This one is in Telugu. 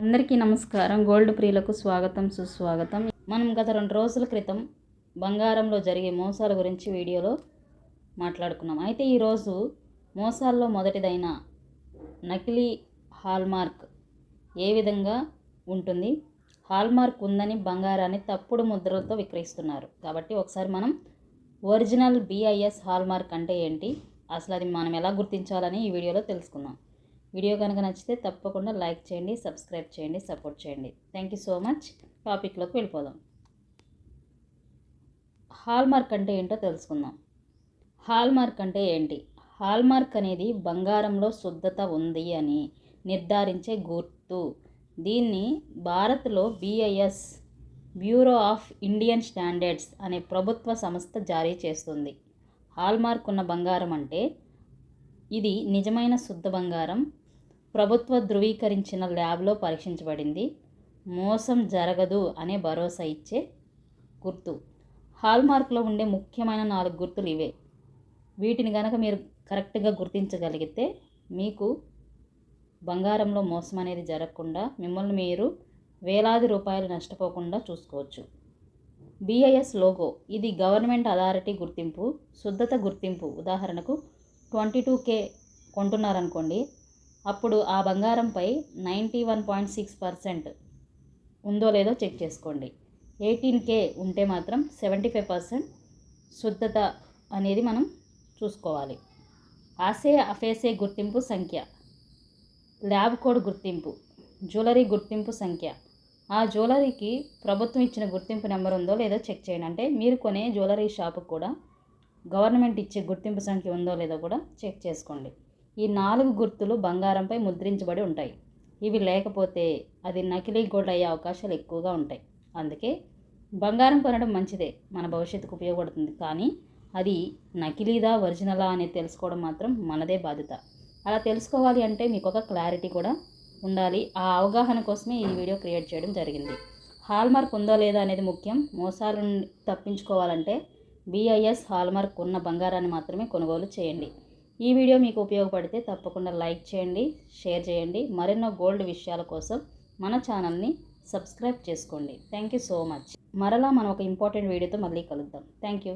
అందరికీ నమస్కారం. గోల్డ్ ప్రియులకు స్వాగతం, సుస్వాగతం. మనం గత 2 రోజుల క్రితం బంగారంలో జరిగే మోసాల గురించి వీడియోలో మాట్లాడుకున్నాం. అయితే ఈరోజు మోసాల్లో మొదటిదైన నకిలీ హాల్మార్క్ ఏ విధంగా ఉంటుంది, హాల్మార్క్ ఉందని బంగారాన్ని తప్పుడు ముద్రలతో విక్రయిస్తున్నారు. కాబట్టి ఒకసారి మనం ఒరిజినల్ BIS హాల్మార్క్ అంటే ఏంటి, అసలు అది మనం ఎలా గుర్తించాలని ఈ వీడియోలో తెలుసుకుందాం. వీడియో కనుక నచ్చితే తప్పకుండా లైక్ చేయండి, సబ్స్క్రైబ్ చేయండి, సపోర్ట్ చేయండి. Thank you so much. టాపిక్లోకి వెళ్ళిపోదాం. హాల్మార్క్ అంటే ఏంటో తెలుసుకుందాం. హాల్మార్క్ అంటే ఏంటి? హాల్మార్క్ అనేది బంగారంలో శుద్ధత ఉంది అని నిర్ధారించే గుర్తు. దీన్ని భారత్లో BIS, bureau of Indian standards అనే ప్రభుత్వ సంస్థ జారీ చేస్తుంది. హాల్మార్క్ ఉన్న బంగారం అంటే ఇది నిజమైన శుద్ధ బంగారం, ప్రభుత్వ ధృవీకరించిన ల్యాబ్లో పరీక్షించబడింది, మోసం జరగదు అనే భరోసా ఇచ్చే గుర్తు. హాల్మార్క్లో ఉండే ముఖ్యమైన 4 గుర్తులు ఇవే. వీటిని కనుక మీరు కరెక్ట్గా గుర్తించగలిగితే మీకు బంగారంలో మోసం అనేది జరగకుండా మిమ్మల్ని మీరు వేలాది రూపాయలు నష్టపోకుండా చూసుకోవచ్చు. BIS లోగో, ఇది గవర్నమెంట్ అథారిటీ గుర్తింపు, శుద్ధత గుర్తింపు. ఉదాహరణకు 22K కొంటున్నారనుకోండి, అప్పుడు ఆ బంగారంపై 91.6% ఉందో లేదో చెక్ చేసుకోండి. 18K ఉంటే మాత్రం 75% శుద్ధత అనేది మనం చూసుకోవాలి. ASE/FSA గుర్తింపు సంఖ్య, ల్యాబ్ కోడ్ గుర్తింపు, జ్యువెలరీ గుర్తింపు సంఖ్య. ఆ జ్యువెలరీకి ప్రభుత్వం ఇచ్చిన గుర్తింపు నెంబర్ ఉందో లేదో చెక్ చేయండి. అంటే మీరు కొనే జ్యువెలరీ షాపుకు కూడా గవర్నమెంట్ ఇచ్చే గుర్తింపు సంఖ్య ఉందో లేదో కూడా చెక్ చేసుకోండి. ఈ 4 గుర్తులు బంగారంపై ముద్రించబడి ఉంటాయి. ఇవి లేకపోతే అది నకిలీ గోల్డ్ అయ్యే అవకాశాలు ఎక్కువగా ఉంటాయి. అందుకే బంగారం కొనడం మంచిదే, మన భవిష్యత్తుకు ఉపయోగపడుతుంది. కానీ అది నకిలీదా ఒరిజినలా అనేది తెలుసుకోవడం మాత్రం మనదే బాధ్యత. అలా తెలుసుకోవాలి అంటే మీకు ఒక క్లారిటీ కూడా ఉండాలి. ఆ అవగాహన కోసమే ఈ వీడియో క్రియేట్ చేయడం జరిగింది. హాల్మార్క్ ఉందో లేదా అనేది ముఖ్యం. మోసాలను తప్పించుకోవాలంటే BIS హాల్మార్క్ ఉన్న బంగారాన్ని మాత్రమే కొనుగోలు చేయండి. ఈ వీడియో మీకు ఉపయోగపడితే తప్పకుండా లైక్ చేయండి, షేర్ చేయండి. మరెన్నో గోల్డ్ విషయాల కోసం మన ఛానల్ని సబ్స్క్రైబ్ చేసుకోండి. Thank you so much. మరలా మనం ఒక ఇంపార్టెంట్ వీడియోతో మళ్ళీ కలుద్దాం. Thank you.